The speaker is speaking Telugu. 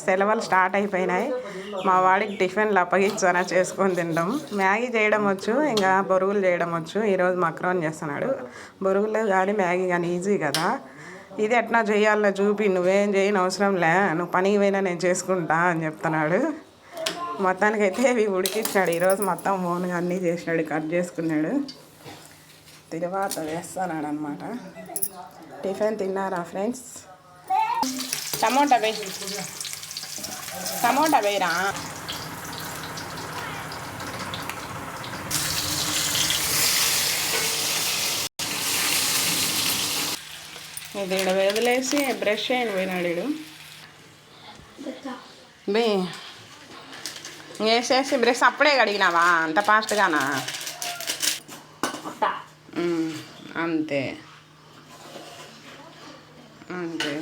సెలవులు స్టార్ట్ అయిపోయినాయి. మా వాడికి టిఫిన్లు అప్పగించానా చేసుకొని తింటాం. మ్యాగీ చేయడం వచ్చు, ఇంకా బొరుగులు చేయడం వచ్చు. ఈరోజు మక్రోన్ చేస్తున్నాడు. బొరుగులు కానీ మ్యాగీ కానీ ఈజీ కదా. ఇది ఎట్లా చేయాలో చూపి, నువ్వేం చేయని అవసరం లే, నువ్వు పనికి పోయినా నేను చేసుకుంటా అని చెప్తున్నాడు. మొత్తానికైతే ఇవి ఉడికించాడు. ఈరోజు మొత్తం ఓన్గా అన్నీ చేసినాడు, కట్ చేసుకున్నాడు. తర్వాత వేస్తున్నాడు అనమాట. టిఫిన్ తిన్నారా ఫ్రెండ్స్? టమోటా వేయరా. ఇది ఇక్కడ వదిలేసి బ్రష్ అయిన పోయినాడు వీడు. వేసేసి బ్రష్ అప్పుడే కడిగినావా అంత ఫాస్ట్గానా? అంతే అంతే.